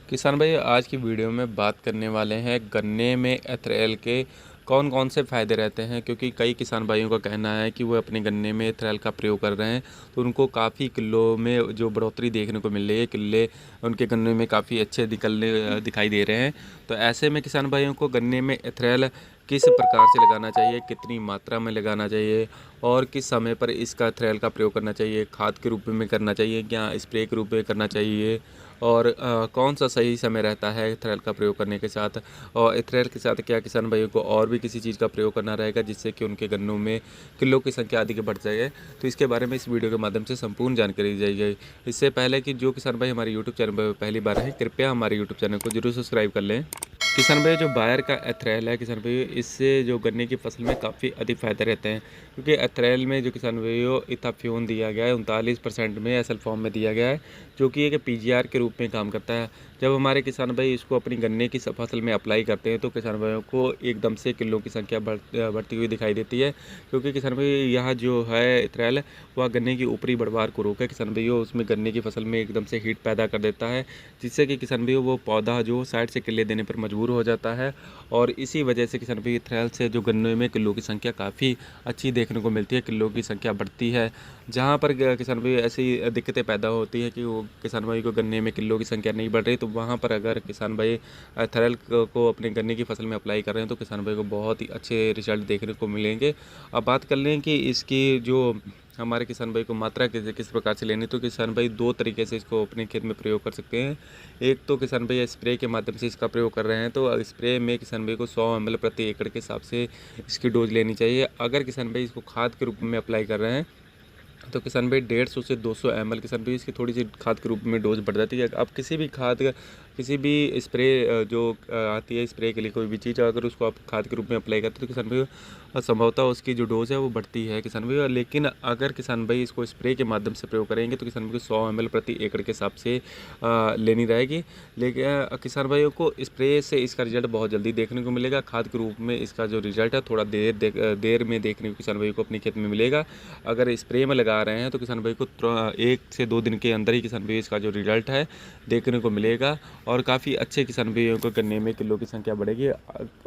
किसान भाई, आज की वीडियो में बात करने वाले हैं गन्ने में एथेनॉल के कौन कौन से फ़ायदे रहते हैं। क्योंकि कई किसान भाइयों का कहना है कि वो अपने गन्ने में एथेनॉल का प्रयोग कर रहे हैं तो उनको काफ़ी किलो में जो बढ़ोतरी देखने को मिल रही है। किले उनके गन्ने में काफ़ी अच्छे दिखाई दे रहे हैं। तो ऐसे में किसान भाइयों को गन्ने में एथेनॉल किस प्रकार से लगाना चाहिए, कितनी मात्रा में लगाना चाहिए और किस समय पर इसका एथेनॉल का प्रयोग करना चाहिए, खाद के रूप में करना चाहिए या स्प्रे के रूप में करना चाहिए, और कौन सा सही समय रहता है एथेनॉल का प्रयोग करने के साथ, और एथेनॉल के साथ क्या किसान भाइयों को और भी किसी चीज़ का प्रयोग करना रहेगा जिससे कि उनके गन्नों में किलो की संख्या आदि के बढ़ जाए। तो इसके बारे में इस वीडियो के माध्यम से संपूर्ण जानकारी दी जाएगी। इससे पहले कि जो किसान भाई हमारे यूट्यूब चैनल पर पहली बार है, कृपया हमारे यूट्यूब चैनल को जरूर सब्सक्राइब कर लें। किसान भाई, जो बायर का एथेनॉल है किसान भाई, इससे जो गन्ने की फसल में काफ़ी अधिक फायदे रहते हैं। क्योंकि एथेनॉल में जो किसान भाइयों इथाफ्यून दिया गया है 39% में एसल फॉर्म में दिया गया है, जो कि एक पीजीआर के रूप में काम करता है। जब हमारे किसान भाई इसको अपनी गन्ने की फसल में अप्लाई करते हैं तो किसान भाइयों को एकदम से किलो की संख्या बढ़ती हुई दिखाई देती है। क्योंकि किसान भाई यह जो है एथेनॉल वह गन्ने की ऊपरी बढ़वार को रोक है किसान भाइयों, उसमें गन्ने की फसल में एकदम से हीट पैदा कर देता है, जिससे कि किसान भाइयों वो पौधा जो साइड से किले देने पर मजबूर हो जाता है। और इसी वजह से किसान भाई एथेनॉल से जो गन्ने में किलो की संख्या काफ़ी अच्छी देखने को मिलती है, किलो की संख्या बढ़ती है। जहाँ पर किसान भाई ऐसी दिक्कतें पैदा होती है कि वो किसान भाई को गन्ने में किलो की संख्या नहीं बढ़ रही, तो वहाँ पर अगर किसान भाई एथेनॉल को अपने गन्ने की फसल में अप्लाई कर रहे हैं तो किसान भाई को बहुत ही अच्छे रिजल्ट देखने को मिलेंगे। अब बात कर लें कि इसकी जो हमारे किसान भाई को मात्रा किस किस प्रकार से लेनी, तो किसान भाई दो तरीके से इसको अपने खेत में प्रयोग कर सकते हैं। एक तो किसान भाई स्प्रे के माध्यम से इसका प्रयोग कर रहे हैं, तो स्प्रे में किसान भाई को 100 ml प्रति एकड़ के हिसाब से इसकी डोज लेनी चाहिए। अगर किसान भाई इसको खाद के रूप में अप्लाई कर रहे हैं तो किसान भाई 150 से 200 ml किसान भाई इसकी थोड़ी सी खाद के रूप में डोज बढ़ जाती है। आप किसी भी खाद किसी भी स्प्रे जो आती है स्प्रे के लिए कोई भी चीज़, अगर उसको आप खाद के रूप में अप्लाई करते हैं तो किसान भाई संभवतः उसकी जो डोज़ है वो बढ़ती है किसान भाई। लेकिन अगर किसान भाई इसको स्प्रे के माध्यम से प्रयोग करेंगे तो किसान भाई को 100 ml प्रति एकड़ के हिसाब से लेनी रहेगी। लेकिन किसान भाइयों को स्प्रे से इसका रिजल्ट बहुत जल्दी देखने को मिलेगा। खाद के रूप में इसका जो रिजल्ट है थोड़ा देर में देखने को किसान भाई को अपने खेत में मिलेगा। अगर स्प्रे में लगा रहे हैं तो किसान भाई को 1 से 2 दिन के अंदर ही किसान भाई इसका जो रिजल्ट है देखने को मिलेगा और काफ़ी अच्छे किसान भाइयों को गन्ने में किलो की संख्या बढ़ेगी।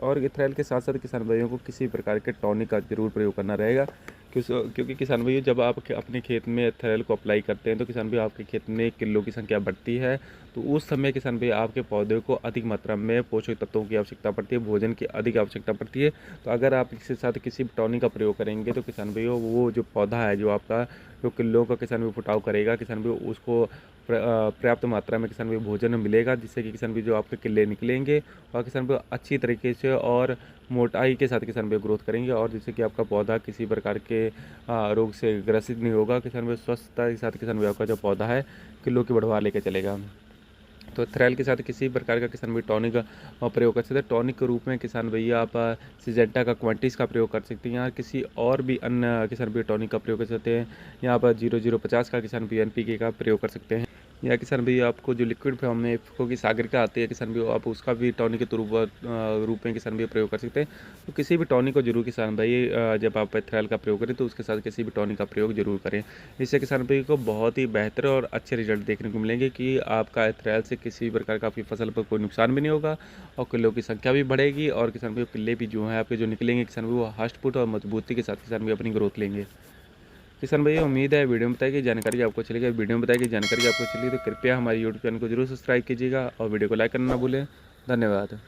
और एथेनॉल के साथ साथ किसान भाइयों को किसी प्रकार के टॉनिक का जरूर प्रयोग करना रहेगा। क्योंकि किसान भाइयों जब आप अपने खेत में एथेनॉल को अप्लाई करते हैं तो किसान भाई आपके खेत में किलो की संख्या बढ़ती है, तो उस समय किसान भाई आपके पौधे को अधिक मात्रा में पोषक तत्वों की आवश्यकता पड़ती है, भोजन की अधिक आवश्यकता पड़ती है। तो अगर आप इसके साथ किसी टॉनिक का प्रयोग करेंगे तो किसान भाइयों वो जो पौधा है जो आपका जो किलो का किसान भाई फुटाव करेगा, किसान भाई उसको पर्याप्त मात्रा में किसान भाई भोजन मिलेगा, जिससे कि किसान भाई जो आपके किले निकलेंगे और किसान भाई अच्छी तरीके से और मोटाई के साथ किसान भाई ग्रोथ करेंगे, और जिससे कि आपका पौधा किसी प्रकार के रोग से ग्रसित नहीं होगा। किसान भाई स्वस्थता के साथ किसान भाई आपका जो पौधा है किलो की बढ़वा लेके चलेगा। तो एथेनॉल के साथ किसी प्रकार का किसान भाई टॉनिक का प्रयोग कर सकते हैं। टॉनिक के रूप में किसान भैया आप सिजेंटा का क्वांटिस का प्रयोग कर सकते हैं, या किसी और भी अन्य किसान भाई टॉनिक का प्रयोग कर सकते हैं। यहाँ पर 0050 का किसान भाई NPK का प्रयोग कर सकते हैं। या किसान भाई आपको जो लिक्विड फॉर्म में इफ्को की सागरिका आती है किसान भाई, आप उसका भी टॉनिक के रूप में किसान भाई प्रयोग कर सकते हैं। तो किसी भी टॉनिक को जरूर किसान भाई जब आप एथेनॉल का प्रयोग करें तो उसके साथ किसी भी टॉनिक का प्रयोग जरूर करें। इससे किसान भाई को बहुत ही बेहतर और अच्छे रिजल्ट देखने को मिलेंगे कि आपका एथेनॉल से किसी भी प्रकार का आपकी फसल पर कोई नुकसान भी नहीं होगा और किलो की संख्या भी बढ़ेगी, और किसान भाई किले भी जो है आपके जो निकलेंगे किसान भाई वो हष्ट पुष्ट और मजबूती के साथ किसान भाई अपनी ग्रोथ लेंगे। किसान भैया, उम्मीद है वीडियो में बताई गई जानकारी आपको चलेगी। वीडियो में बताई गई जानकारी आपको चली तो कृपया हमारे यूट्यूब चैनल को जरूर सब्सक्राइब कीजिएगा और वीडियो को लाइक करना ना भूलें। धन्यवाद।